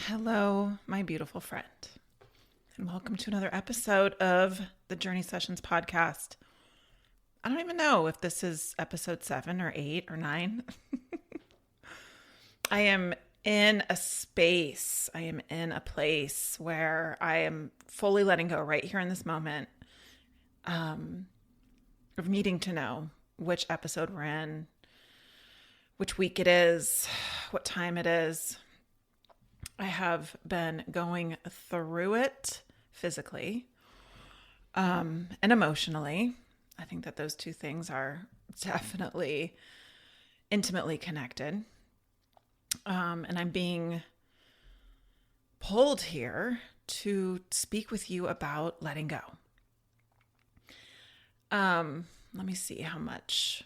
Hello, my beautiful friend, and welcome to another episode of the Journey Sessions podcast. I don't even know if this is episode 7 or 8 or 9. I am in a space, I am in a place where I am fully letting go right here in this moment of needing to know which episode we're in, which week it is, what time it is. I have been going through it physically and emotionally. I think that those two things are definitely intimately connected. And I'm being pulled here to speak with you about letting go. Let me see how much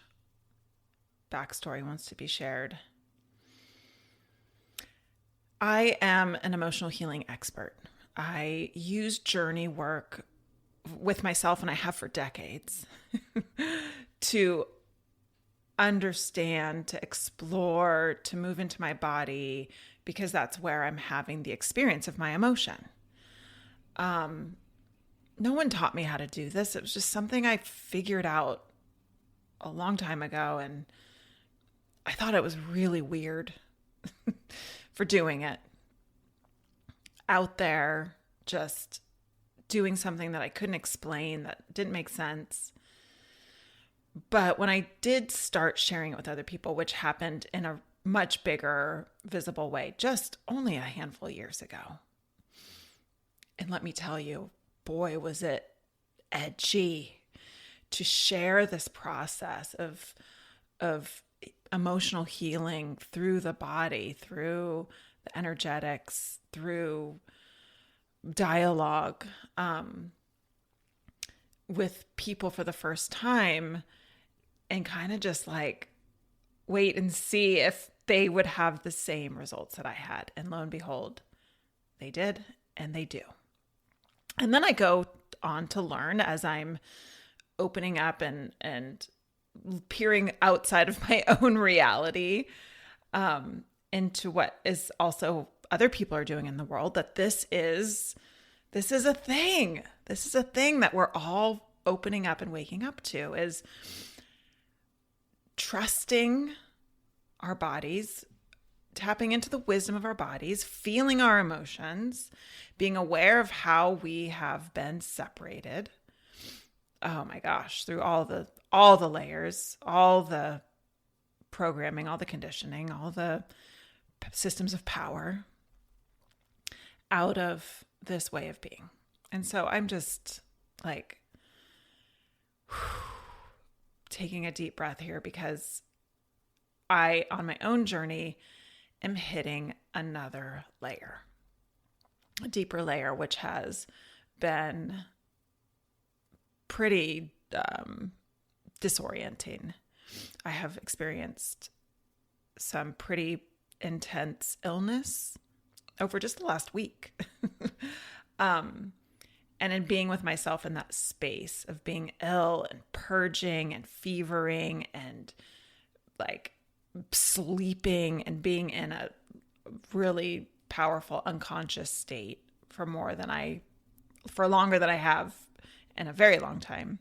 backstory wants to be shared. I am an emotional healing expert. I use journey work with myself, and I have for decades, to understand, to explore, to move into my body, because that's where I'm having the experience of my emotion. No one taught me how to do this. It was just something I figured out a long time ago, and I thought it was really weird for doing it. Out there, just doing something that I couldn't explain, that didn't make sense. But when I did start sharing it with other people, which happened in a much bigger, visible way, just only a handful of years ago. And let me tell you, boy, was it edgy to share this process of emotional healing through the body, through the energetics, through dialogue with people for the first time, and kind of just like wait and see if they would have the same results that I had. And lo and behold, they did, and they do. And then I go on to learn as I'm opening up and peering outside of my own reality into what is also other people are doing in the world, that this is a thing. This is a thing that we're all opening up and waking up to, is trusting our bodies, tapping into the wisdom of our bodies, feeling our emotions, being aware of how we have been separated. Oh my gosh, through all the layers, all the programming, all the conditioning, all the systems of power out of this way of being. And so I'm just like taking a deep breath here, because I, on my own journey, am hitting another layer, a deeper layer, which has been pretty disorienting. I have experienced some pretty intense illness over just the last week. And in being with myself in that space of being ill and purging and fevering and like sleeping and being in a really powerful unconscious state for longer than I have in a very long time,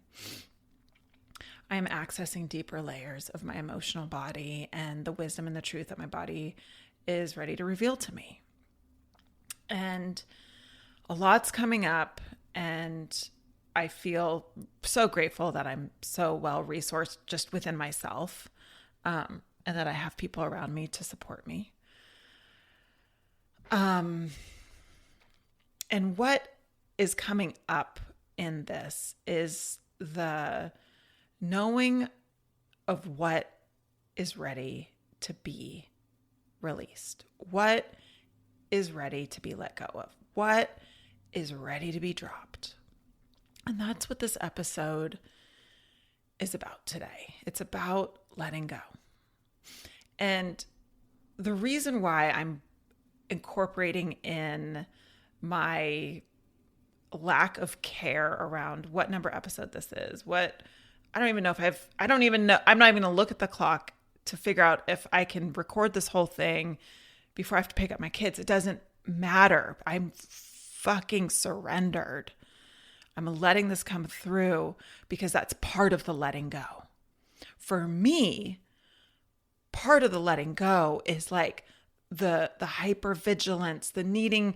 I am accessing deeper layers of my emotional body and the wisdom and the truth that my body is ready to reveal to me. And a lot's coming up, and I feel so grateful that I'm so well resourced just within myself, and that I have people around me to support me. And what is coming up in this is the knowing of what is ready to be released, what is ready to be let go of, what is ready to be dropped. And that's what this episode is about today. It's about letting go. And the reason why I'm incorporating in my lack of care around what number episode this is, I don't even know. I'm not even going to look at the clock to figure out if I can record this whole thing before I have to pick up my kids. It doesn't matter. I'm fucking surrendered. I'm letting this come through because that's part of the letting go. For me, part of the letting go is like the hypervigilance, the needing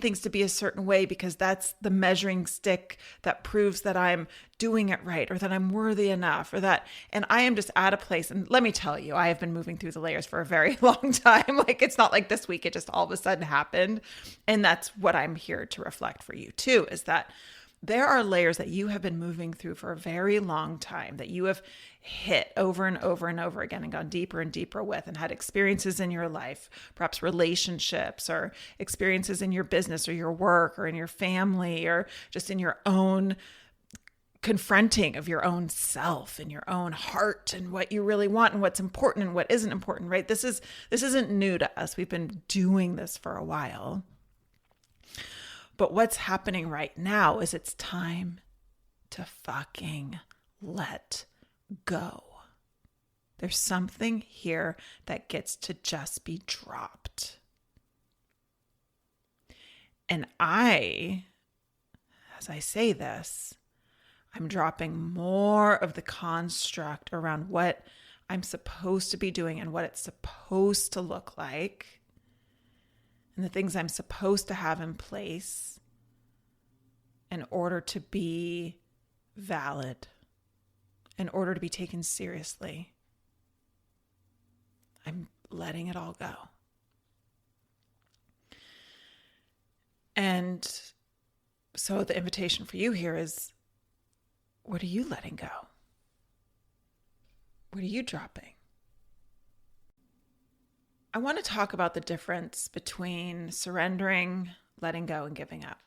things to be a certain way because that's the measuring stick that proves that I'm doing it right or that I'm worthy enough or that, and I am just at a place. And let me tell you, I have been moving through the layers for a very long time. Like, it's not like this week, it just all of a sudden happened. And that's what I'm here to reflect for you too, is that there are layers that you have been moving through for a very long time that you have hit over and over and over again and gone deeper and deeper with, and had experiences in your life, perhaps relationships or experiences in your business or your work or in your family or just in your own confronting of your own self and your own heart and what you really want and what's important and what isn't important, right? This isn't new to us. We've been doing this for a while. But what's happening right now is it's time to fucking let go. There's something here that gets to just be dropped. And as I say this, I'm dropping more of the construct around what I'm supposed to be doing and what it's supposed to look like, and the things I'm supposed to have in place in order to be valid, in order to be taken seriously. I'm letting it all go. And so the invitation for you here is, what are you letting go? What are you dropping? I want to talk about the difference between surrendering, letting go, and giving up.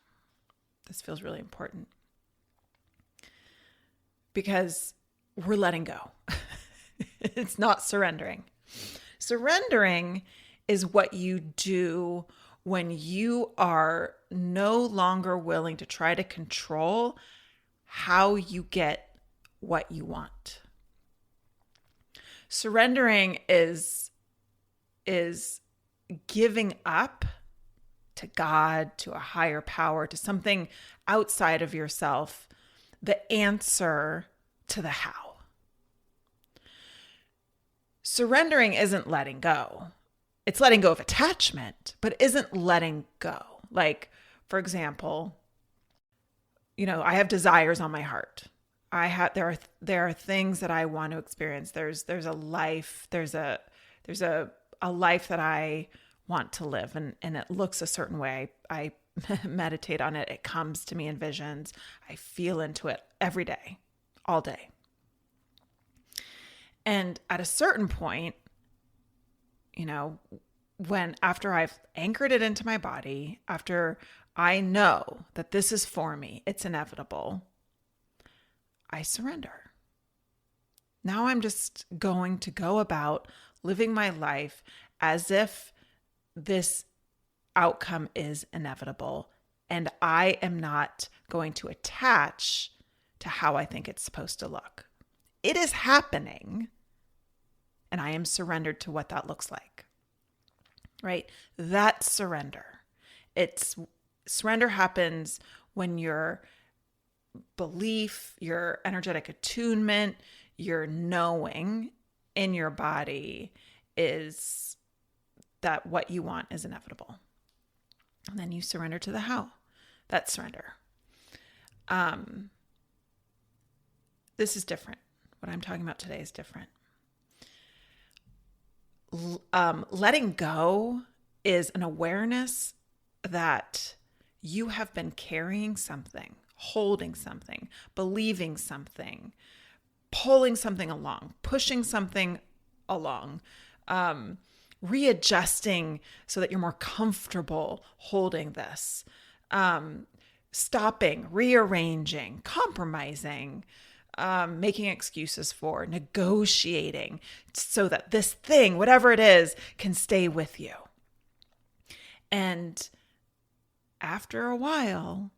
This feels really important because we're letting go. It's not surrendering. Surrendering is what you do when you are no longer willing to try to control how you get what you want. Surrendering is giving up to God, to a higher power, to something outside of yourself, the answer to the how. Surrendering isn't letting go. It's letting go of attachment, but isn't letting go. Like, for example, I have desires on my heart. There are things that I want to experience. There's a life, there's a life that I want to live, and it looks a certain way. I meditate on it. It comes to me in visions. I feel into it every day, all day. And at a certain point, after I've anchored it into my body, after I know that this is for me, it's inevitable, I surrender. Now I'm just going to go about living my life as if this outcome is inevitable, and I am not going to attach to how I think it's supposed to look. It is happening, and I am surrendered to what that looks like. Right? That's surrender. Surrender happens when your belief, your energetic attunement, your knowing in your body is that what you want is inevitable. And then you surrender to the how. That's surrender. This is different. What I'm talking about today is different. Letting go is an awareness that you have been carrying something, holding something, believing something, pulling something along, pushing something along, readjusting so that you're more comfortable holding this, stopping, rearranging, compromising, making excuses for, negotiating so that this thing, whatever it is, can stay with you. And after a while,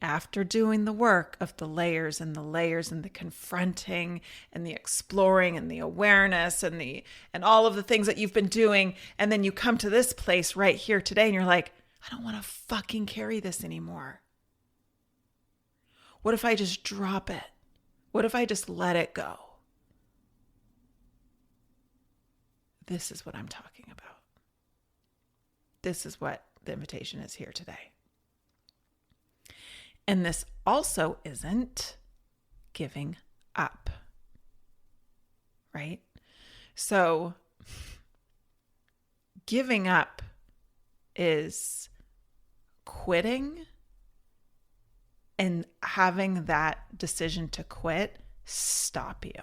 after doing the work of the layers and the layers and the confronting and the exploring and the awareness and all of the things that you've been doing, and then you come to this place right here today and you're like, I don't want to fucking carry this anymore. What if I just drop it? What if I just let it go? This is what I'm talking about. This is what the invitation is here today. And this also isn't giving up, right? So giving up is quitting, and having that decision to quit stop you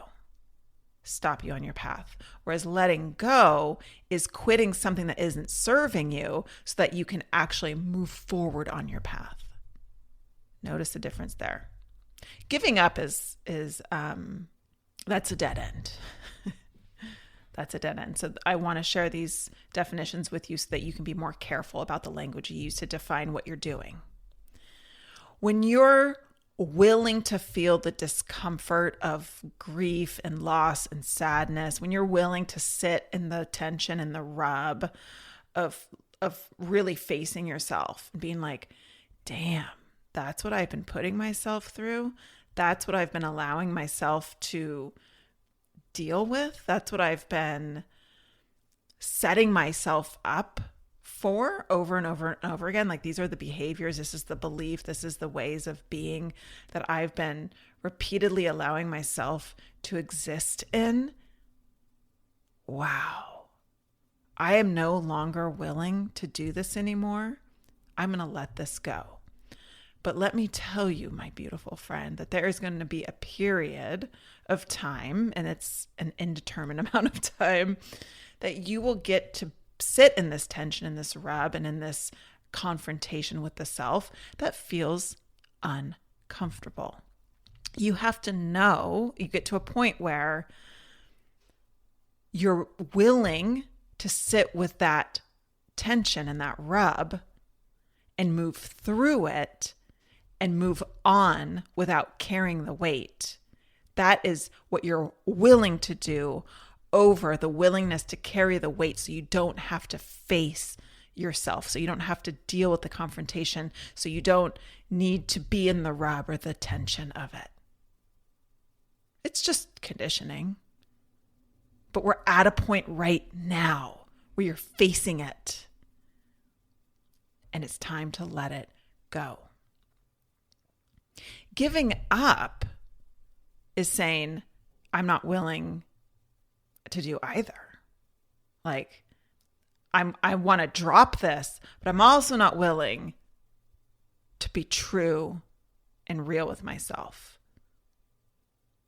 on your path. Whereas letting go is quitting something that isn't serving you so that you can actually move forward on your path. Notice the difference there. Giving up is that's a dead end. That's a dead end. So I want to share these definitions with you so that you can be more careful about the language you use to define what you're doing. When you're willing to feel the discomfort of grief and loss and sadness, when you're willing to sit in the tension and the rub of really facing yourself and being like, damn, that's what I've been putting myself through. That's what I've been allowing myself to deal with. That's what I've been setting myself up for over and over and over again. Like, these are the behaviors. This is the belief. This is the ways of being that I've been repeatedly allowing myself to exist in. Wow. I am no longer willing to do this anymore. I'm going to let this go. But let me tell you, my beautiful friend, that there is going to be a period of time, and it's an indeterminate amount of time, that you will get to sit in this tension, in this rub, and in this confrontation with the self that feels uncomfortable. You have to know, you get to a point where you're willing to sit with that tension and that rub and move through it and move on without carrying the weight. That is what you're willing to do over the willingness to carry the weight so you don't have to face yourself, so you don't have to deal with the confrontation, so you don't need to be in the rub or the tension of it. It's just conditioning. But we're at a point right now where you're facing it, and it's time to let it go. Giving up is saying, I'm not willing to do either. Like, I want to drop this, but I'm also not willing to be true and real with myself.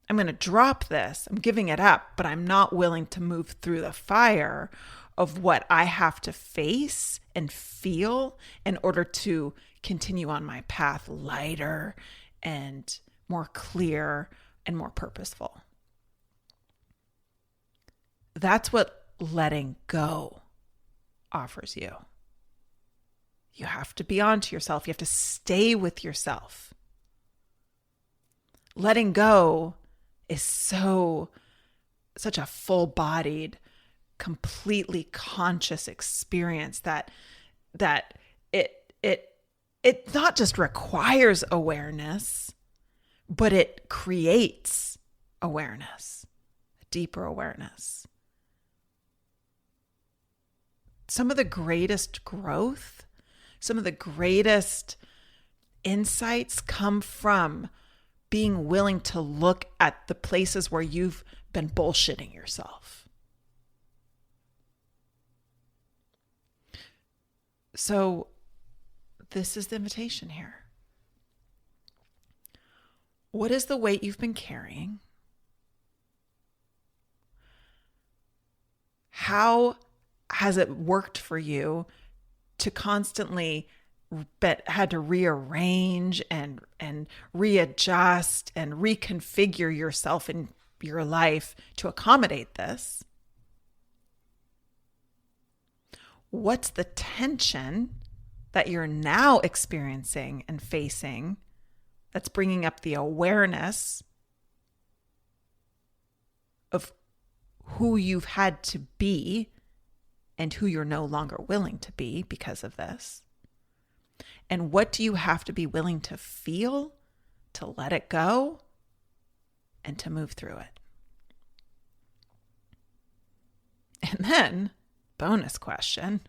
I'm going to drop this. I'm giving it up, but I'm not willing to move through the fire of what I have to face and feel in order to continue on my path lighter and more clear and more purposeful. That's what letting go offers you. You have to be onto yourself. You have to stay with yourself. Letting go is such a full-bodied, completely conscious experience that it not just requires awareness, but it creates awareness, deeper awareness. Some of the greatest growth, some of the greatest insights come from being willing to look at the places where you've been bullshitting yourself. So this is the invitation here. What is the weight you've been carrying? How has it worked for you to constantly had to rearrange and readjust and reconfigure yourself in your life to accommodate this? What's the tension that you're now experiencing and facing That's bringing up the awareness of who you've had to be and who you're no longer willing to be because of this. And what do you have to be willing to feel, to let it go, and to move through it? And then, bonus question,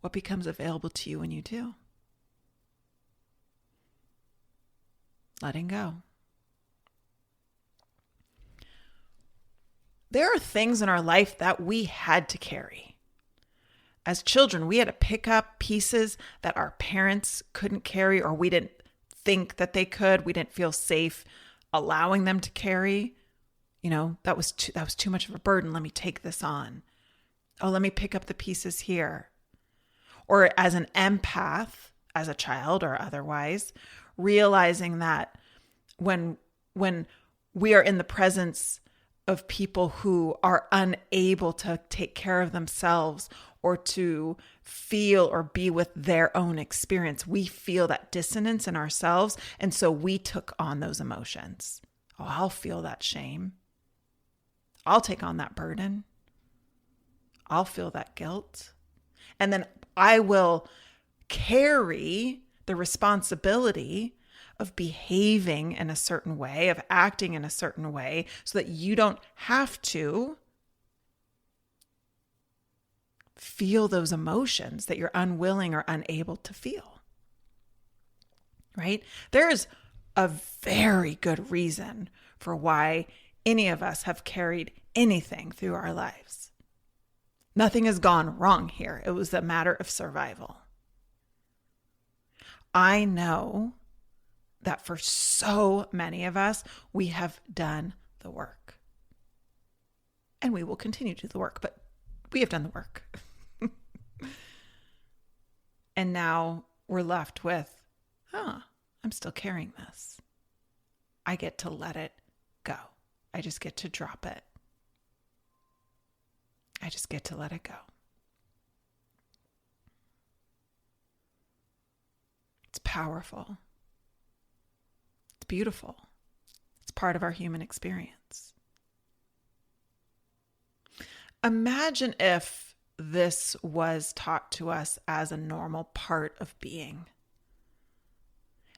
what becomes available to you when you do? Letting go. There are things in our life that we had to carry. As children, we had to pick up pieces that our parents couldn't carry, or we didn't think that they could. We didn't feel safe allowing them to carry. You know, that was too much of a burden. Let me take this on. Oh, let me pick up the pieces here. Or as an empath, as a child or otherwise, realizing that when we are in the presence of people who are unable to take care of themselves or to feel or be with their own experience, we feel that dissonance in ourselves. And so we took on those emotions. Oh, I'll feel that shame. I'll take on that burden. I'll feel that guilt. And then I will carry the responsibility of behaving in a certain way, of acting in a certain way, so that you don't have to feel those emotions that you're unwilling or unable to feel. Right? There's a very good reason for why any of us have carried anything through our lives. Nothing has gone wrong here. It was a matter of survival. I know that for so many of us, we have done the work. And we will continue to do the work, but we have done the work. And now we're left with, I'm still carrying this. I get to let it go. I just get to drop it. I just get to let it go. It's powerful. It's beautiful. It's part of our human experience. Imagine if this was taught to us as a normal part of being,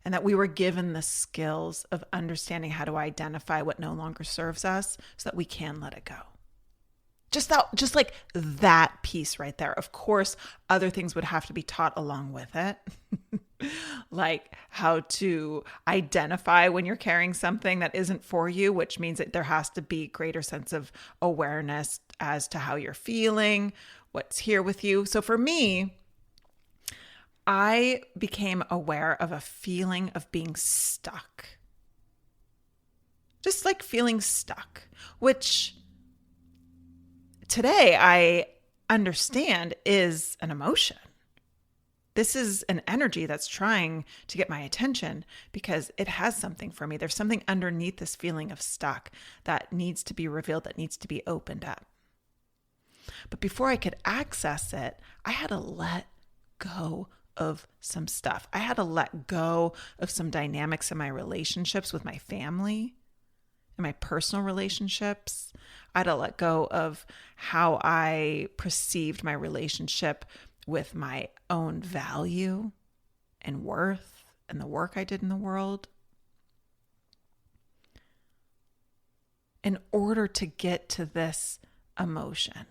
and that we were given the skills of understanding how to identify what no longer serves us so that we can let it go. Just like that piece right there. Of course, other things would have to be taught along with it. Like how to identify when you're carrying something that isn't for you, which means that there has to be greater sense of awareness as to how you're feeling, what's here with you. So for me, I became aware of a feeling of being stuck. Just like feeling stuck, which today I understand is an emotion. This is an energy that's trying to get my attention because it has something for me. There's something underneath this feeling of stuck that needs to be revealed, that needs to be opened up. But before I could access it, I had to let go of some stuff. I had to let go of some dynamics in my relationships with my family, in my personal relationships. I had to let go of how I perceived my relationship with my own value and worth and the work I did in the world, in order to get to this emotion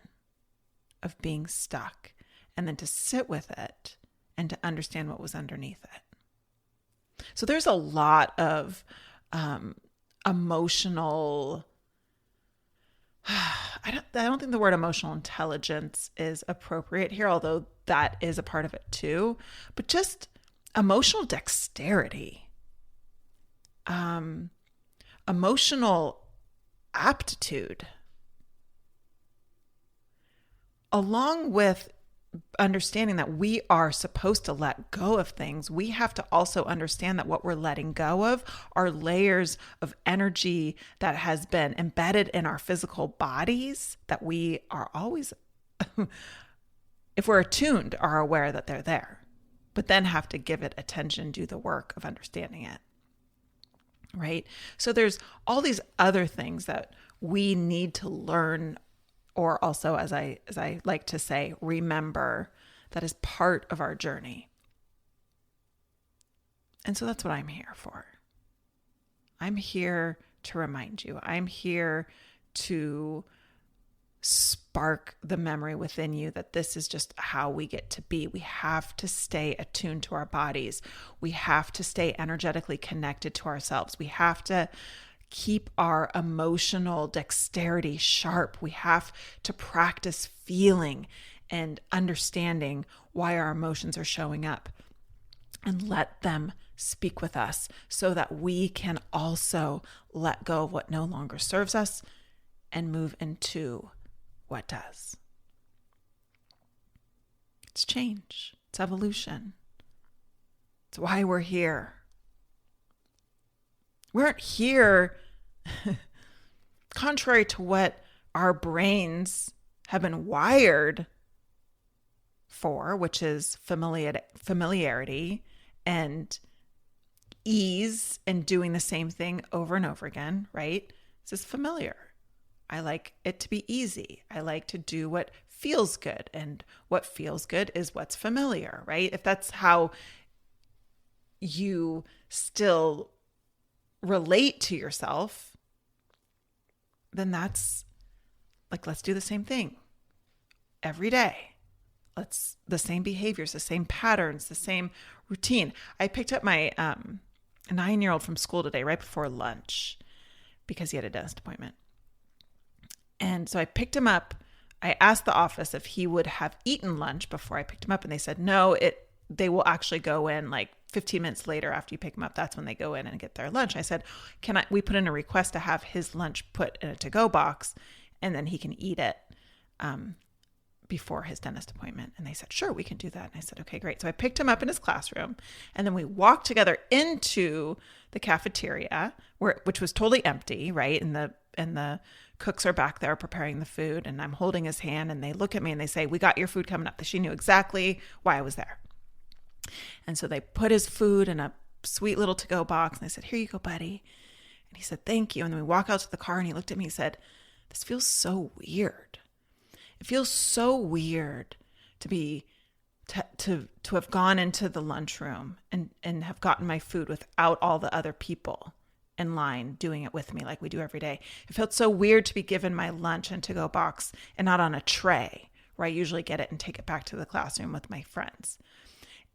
of being stuck, and then to sit with it and to understand what was underneath it. So there's a lot of emotional, I don't think the word emotional intelligence is appropriate here, although that is a part of it too, but just emotional dexterity, emotional aptitude, along with understanding that we are supposed to let go of things. We have to also understand that what we're letting go of are layers of energy that has been embedded in our physical bodies that we are always, if we're attuned, are aware that they're there, but then have to give it attention, do the work of understanding it. right? So there's all these other things that we need to learn, or also, as I like to say, remember, that is part of our journey. And so that's what I'm here for. I'm here to remind you. I'm here to spark the memory within you that this is just how we get to be. We have to stay attuned to our bodies. We have to stay energetically connected to ourselves. We have to keep our emotional dexterity sharp. We have to practice feeling and understanding why our emotions are showing up, and let them speak with us so that we can also let go of what no longer serves us and move into what does. It's change. It's evolution. It's why we're here. We aren't here contrary to what our brains have been wired for, which is familiarity and ease and doing the same thing over and over again, right? This is familiar. I like it to be easy. I like to do what feels good. And what feels good is what's familiar, right? If that's how you still relate to yourself, then that's like, let's do the same thing every day. Let's the same behaviors, the same patterns, the same routine. I picked up my 9-year-old from school today right before lunch because he had a dentist appointment. And so I picked him up. I asked the office if he would have eaten lunch before I picked him up, and they said no, they will actually go in like 15 minutes later after you pick him up. That's when they go in and get their lunch. I said, we put in a request to have his lunch put in a to-go box, and then he can eat it before his dentist appointment. And they said, sure, we can do that. And I said, okay, great. So I picked him up in his classroom, and then we walked together into the cafeteria, which was totally empty, right? And the cooks are back there preparing the food, and I'm holding his hand, and they look at me and they say, we got your food coming up. She knew exactly why I was there. And so they put his food in a sweet little to-go box, and they said, here you go, buddy. And he said, thank you. And then we walk out to the car, and he looked at me and said, this feels so weird. It feels so weird to have gone into the lunchroom and have gotten my food without all the other people in line doing it with me like we do every day. It felt so weird to be given my lunch in to-go box and not on a tray where I usually get it and take it back to the classroom with my friends.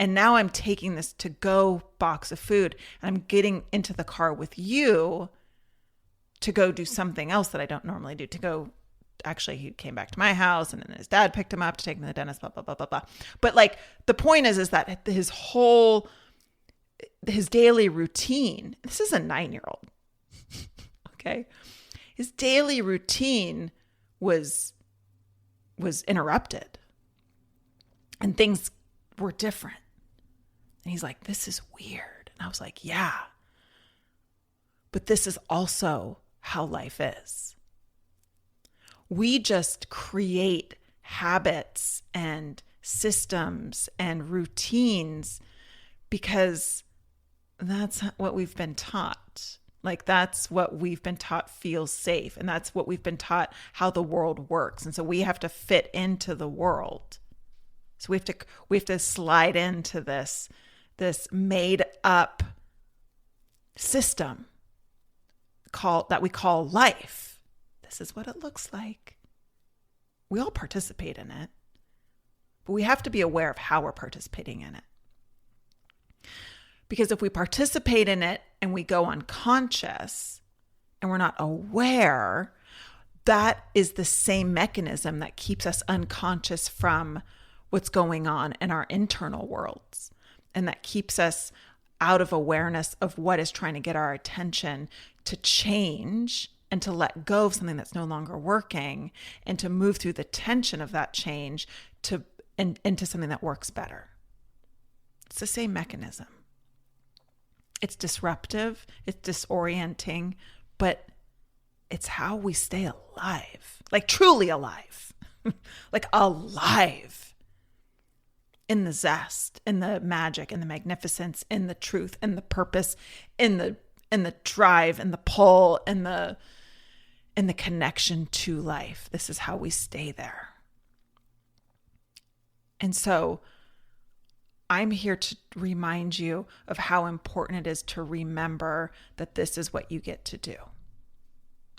And now I'm taking this to-go box of food, and I'm getting into the car with you to go do something else that I don't normally do, actually, he came back to my house, and then his dad picked him up to take him to the dentist, blah, blah, blah, blah, blah. But like, the point is that his daily routine, this is a 9-year-old, okay? His daily routine was interrupted, and things were different. And he's like, this is weird. And I was like, yeah, but this is also how life is. We just create habits and systems and routines because that's what we've been taught. Like, that's what we've been taught feels safe. And that's what we've been taught how the world works. And so we have to fit into the world. So we have to slide into this made up system that we call life. This is what it looks like. We all participate in it, but we have to be aware of how we're participating in it. Because if we participate in it and we go unconscious and we're not aware, that is the same mechanism that keeps us unconscious from what's going on in our internal worlds. And that keeps us out of awareness of what is trying to get our attention to change and to let go of something that's no longer working and to move through the tension of that change into something that works better. It's the same mechanism. It's disruptive, it's disorienting, but it's how we stay alive, like truly alive, like alive in the zest, in the magic, in the magnificence, in the truth, in the purpose, in and the drive and the pull and the connection to life. This is how we stay there. And so I'm here to remind you of how important it is to remember that this is what you get to do.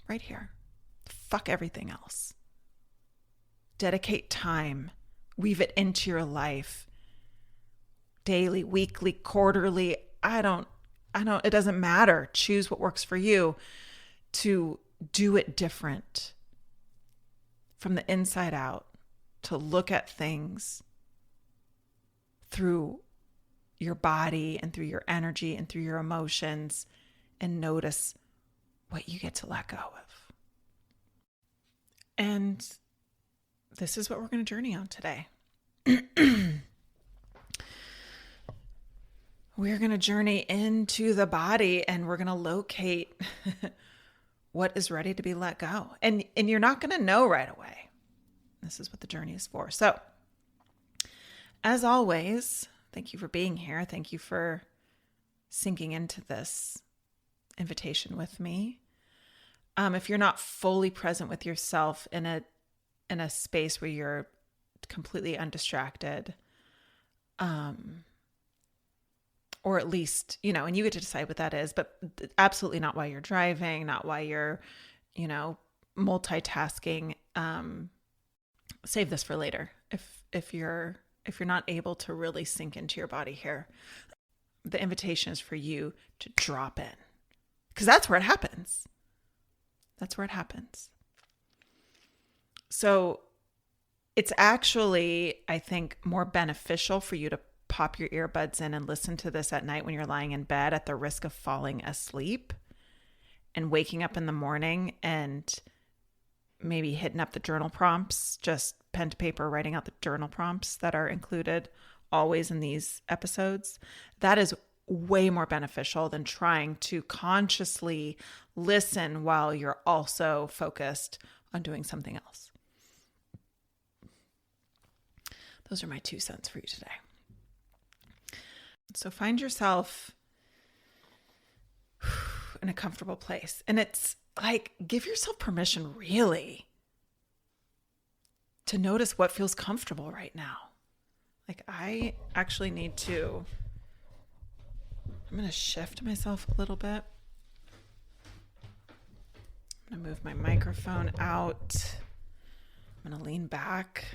Right here. Fuck everything else. Dedicate time. Weave it into your life. Daily, weekly, quarterly. It doesn't matter. Choose what works for you to do it different. From the inside out. To look at things through your body and through your energy and through your emotions and notice what you get to let go of. And this is what we're going to journey on today. We're going to journey into the body and we're going to locate what is ready to be let go. And you're not going to know right away. This is what the journey is for. So, as always, thank you for being here. Thank you for sinking into this invitation with me. If you're not fully present with yourself in a space where you're completely undistracted, or at least, and you get to decide what that is, but absolutely not while you're driving, not while you're, multitasking. Save this for later. If you're not able to really sink into your body here, the invitation is for you to drop in, because that's where it happens. That's where it happens. So it's actually, I think, more beneficial for you to pop your earbuds in and listen to this at night when you're lying in bed at the risk of falling asleep and waking up in the morning and maybe hitting up the journal prompts, just pen to paper, writing out the journal prompts that are included always in these episodes. That is way more beneficial than trying to consciously listen while you're also focused on doing something else. Those are my 2 cents for you today. So find yourself in a comfortable place. And it's like, give yourself permission really to notice what feels comfortable right now. Like, I actually need to, I'm going to shift myself a little bit. I'm going to move my microphone out. I'm going to lean back.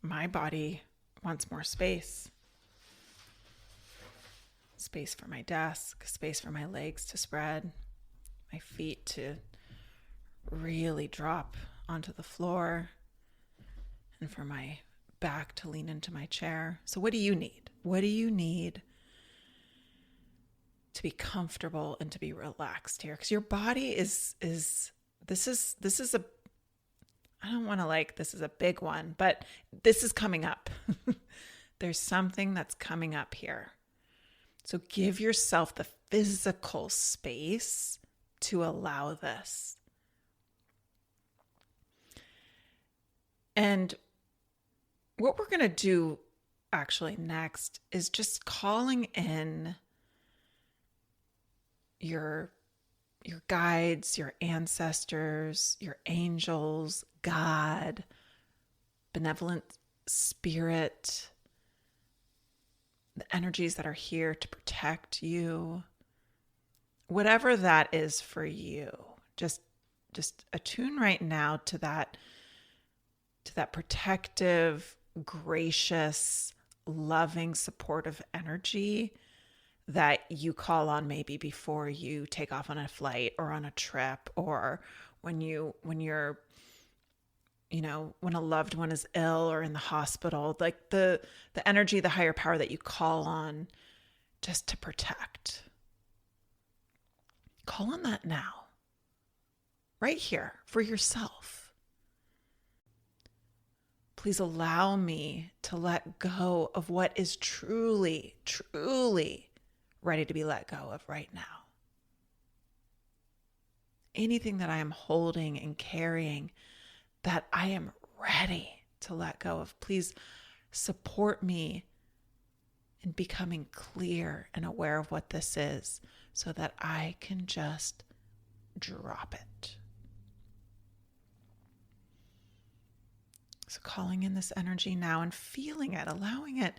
My body wants more space. Space for my desk, space for my legs to spread, my feet to really drop onto the floor, and for my back to lean into my chair. So what do you need? What do you need to be comfortable and to be relaxed here? Because your body is this is a, I don't want to this is a big one, but this is coming up. There's something that's coming up here. So give yourself the physical space to allow this. And what we're going to do actually next is just calling in your guides, your ancestors, your angels, God, benevolent spirit, the energies that are here to protect you, whatever that is for you. Just attune right now to that protective, gracious, loving, supportive energy that you call on maybe before you take off on a flight or on a trip, or when a loved one is ill or in the hospital, like the energy, the higher power that you call on just to protect. Call on that now, right here for yourself. Please allow me to let go of what is truly, truly ready to be let go of right now. Anything that I am holding and carrying that I am ready to let go of, please support me and becoming clear and aware of what this is so that I can just drop it. So calling in this energy now and feeling it, allowing it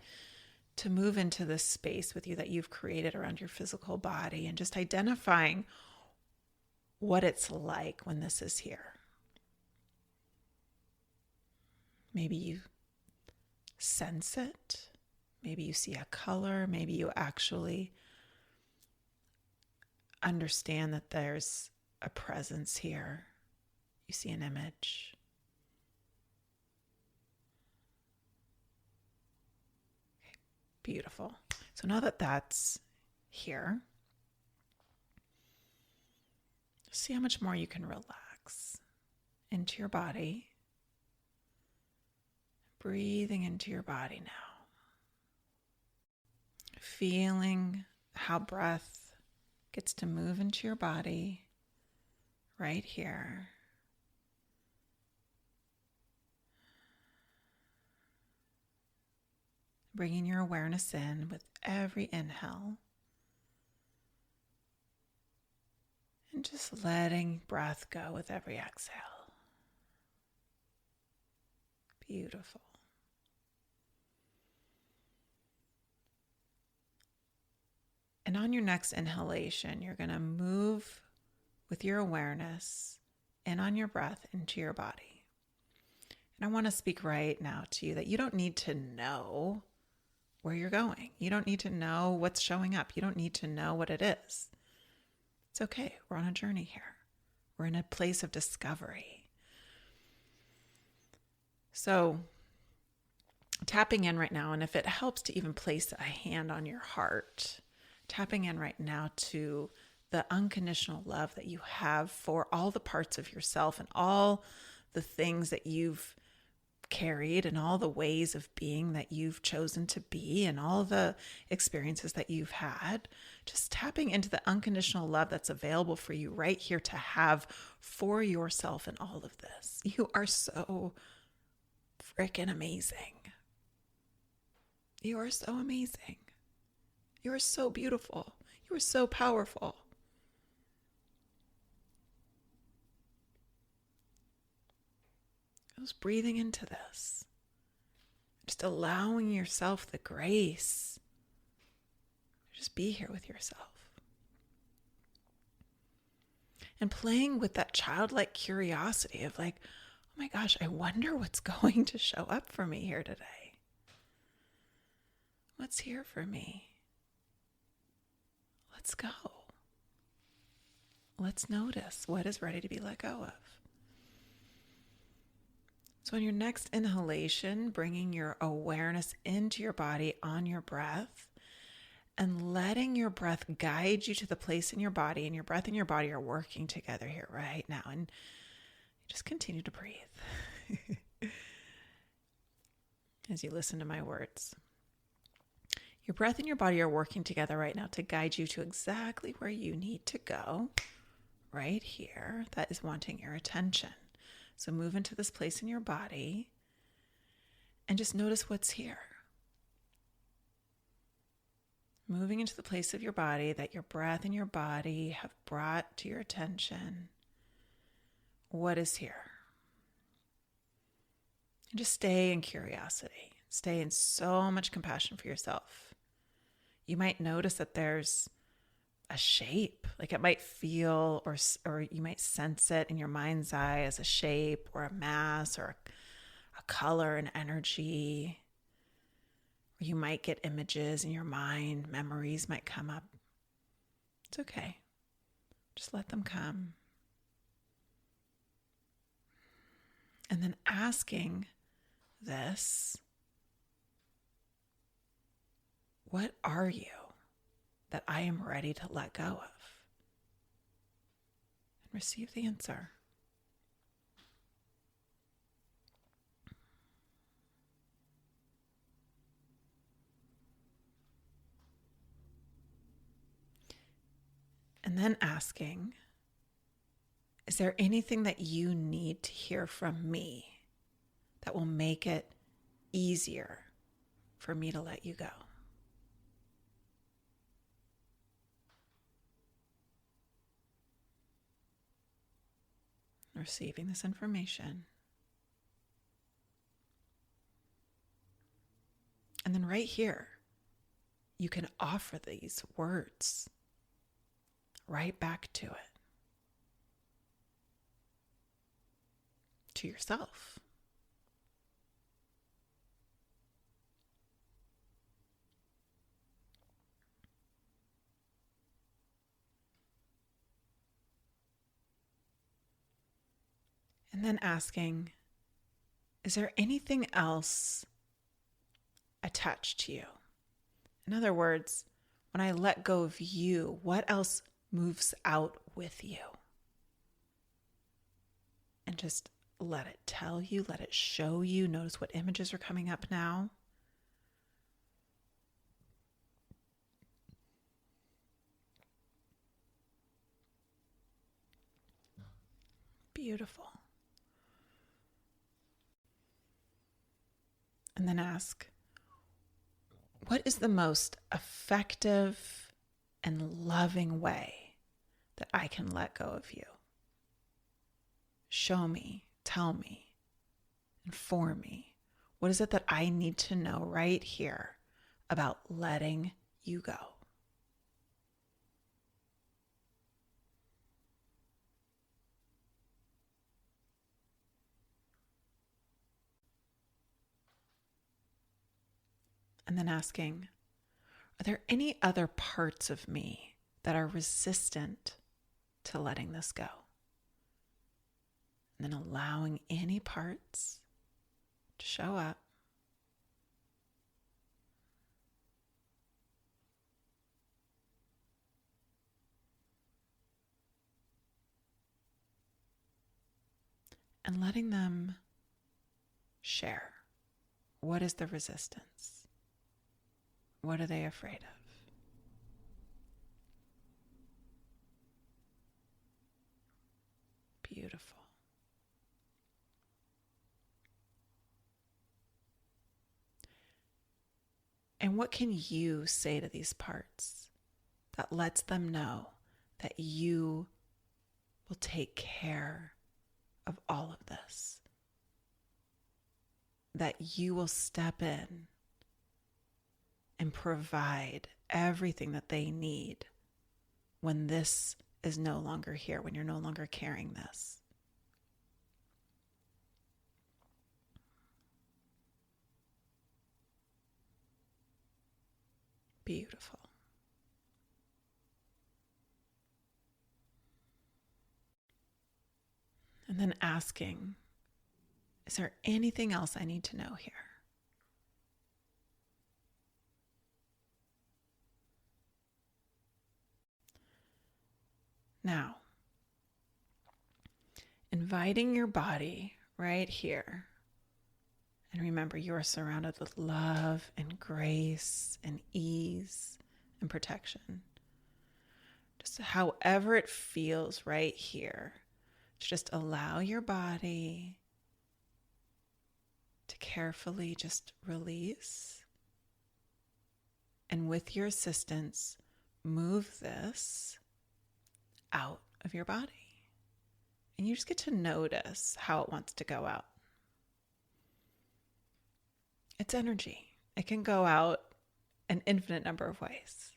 to move into this space with you that you've created around your physical body, and just identifying what it's like when this is here. Maybe you sense it. Maybe you see a color. Maybe you actually understand that there's a presence here. You see an image. Okay, beautiful. So now that that's here, see how much more you can relax into your body. Breathing into your body now. Feeling how breath gets to move into your body right here. Bringing your awareness in with every inhale. And just letting breath go with every exhale. Beautiful. And on your next inhalation, you're going to move with your awareness and on your breath into your body. And I want to speak right now to you that you don't need to know where you're going. You don't need to know what's showing up. You don't need to know what it is. It's okay. We're on a journey here. We're in a place of discovery. So tapping in right now, and if it helps to even place a hand on your heart, tapping in right now to the unconditional love that you have for all the parts of yourself and all the things that you've carried and all the ways of being that you've chosen to be and all the experiences that you've had. Just tapping into the unconditional love that's available for you right here to have for yourself in all of this. You are so freaking amazing. You are so amazing. You are so beautiful. You are so powerful. Just breathing into this. Just allowing yourself the grace. Just be here with yourself. And playing with that childlike curiosity of like, oh my gosh, I wonder what's going to show up for me here today. What's here for me? Let's go. Let's notice what is ready to be let go of. So on your next inhalation, bringing your awareness into your body on your breath and letting your breath guide you to the place in your body, and your breath and your body are working together here right now. And just continue to breathe as you listen to my words. Your breath and your body are working together right now to guide you to exactly where you need to go, right here. That is wanting your attention. So move into this place in your body and just notice what's here. Moving into the place of your body that your breath and your body have brought to your attention. What is here? And just stay in curiosity. Stay in so much compassion for yourself. You might notice that there's a shape, like it might feel or you might sense it in your mind's eye as a shape or a mass or a color, an energy. Or you might get images in your mind, memories might come up. It's okay. Just let them come. And then asking this, what are you that I am ready to let go of? And receive the answer. And then asking, is there anything that you need to hear from me that will make it easier for me to let you go? receiving this information. And then right here, you can offer these words right back to it, to yourself. And then asking, is there anything else attached to you? In other words, when I let go of you, what else moves out with you? And just let it tell you, let it show you. Notice what images are coming up now. Beautiful. And then ask, what is the most effective and loving way that I can let go of you? Show me, tell me, inform me. What is it that I need to know right here about letting you go? And then asking, are there any other parts of me that are resistant to letting this go? And then allowing any parts to show up. And letting them share. What is the resistance? What are they afraid of? Beautiful. And what can you say to these parts that lets them know that you will take care of all of this? That you will step in and provide everything that they need when this is no longer here, when you're no longer carrying this. Beautiful. And then asking, is there anything else I need to know here? Now, inviting your body right here. And remember, you are surrounded with love and grace and ease and protection. Just however it feels right here, to just allow your body to carefully just release. And with your assistance, move this out of your body. And you just get to notice how it wants to go out. It's energy. It can go out an infinite number of ways.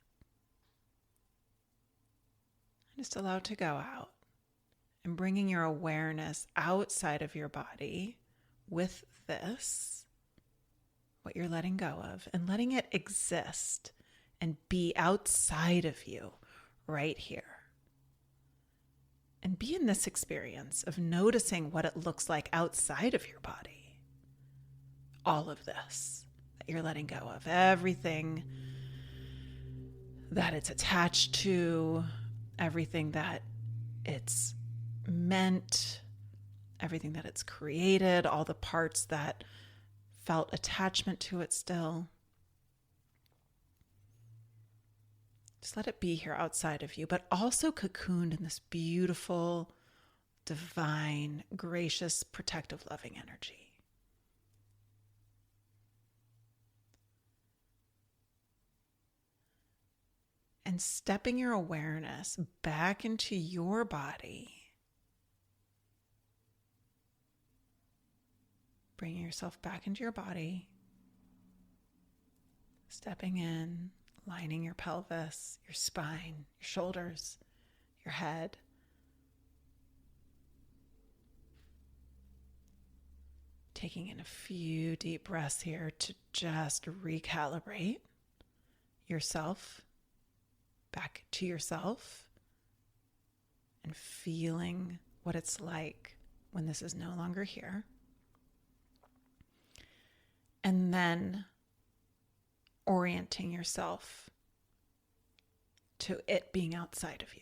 Just allow it to go out. And bringing your awareness outside of your body with this, what you're letting go of, and letting it exist and be outside of you right here. And be in this experience of noticing what it looks like outside of your body. All of this that you're letting go of, everything that it's attached to, everything that it's meant, everything that it's created, all the parts that felt attachment to it still. Just let it be here outside of you, but also cocooned in this beautiful, divine, gracious, protective, loving energy. And stepping your awareness back into your body Bringing yourself back into your body. Stepping in, lining your pelvis, your spine, your shoulders, your head. Taking in a few deep breaths here to just recalibrate yourself back to yourself and feeling what it's like when this is no longer here. And then orienting yourself to it being outside of you.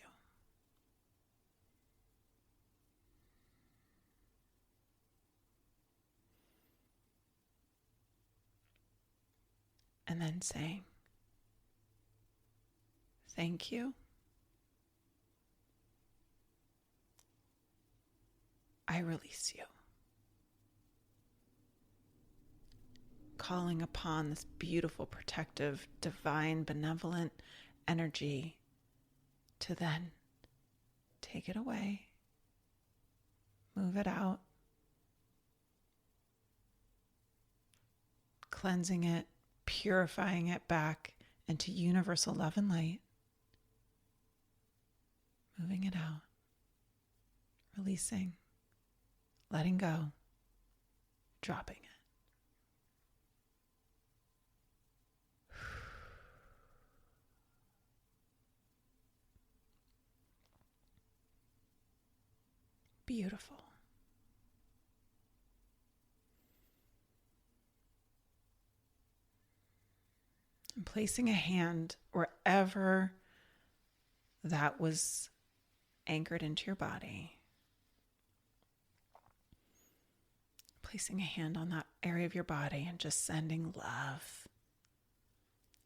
And then saying, thank you. I release you. Calling upon this beautiful, protective, divine, benevolent energy to then take it away, move it out, cleansing it, purifying it back into universal love and light, moving it out, releasing, letting go, dropping it. Beautiful. And placing a hand wherever that was anchored into your body. Placing a hand on that area of your body and just sending love.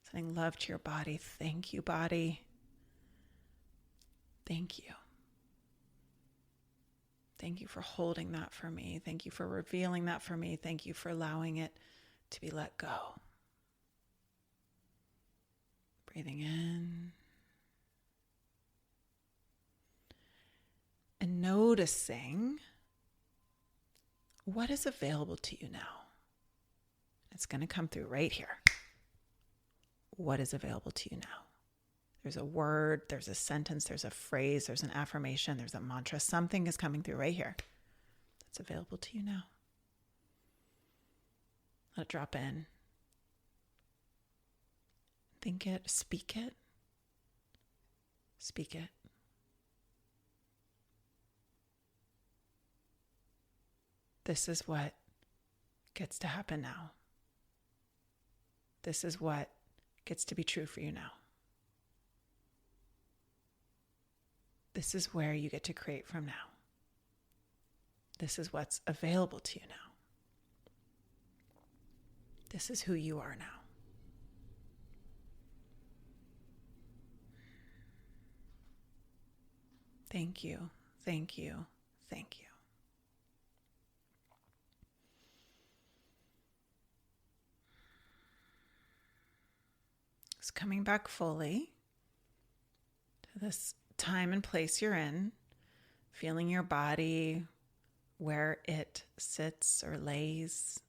Sending love to your body. Thank you, body. Thank you. Thank you for holding that for me. Thank you for revealing that for me. Thank you for allowing it to be let go. Breathing in. And noticing what is available to you now. It's going to come through right here. What is available to you now? There's a word, there's a sentence, there's a phrase, there's an affirmation, there's a mantra. Something is coming through right here that's available to you now. Let it drop in. Think it, speak it. Speak it. This is what gets to happen now. This is what gets to be true for you now. This is where you get to create from now. This is what's available to you now. This is who you are now. Thank you, thank you, thank you. Just coming back fully to this time and place you're in, feeling your body where it sits or lays,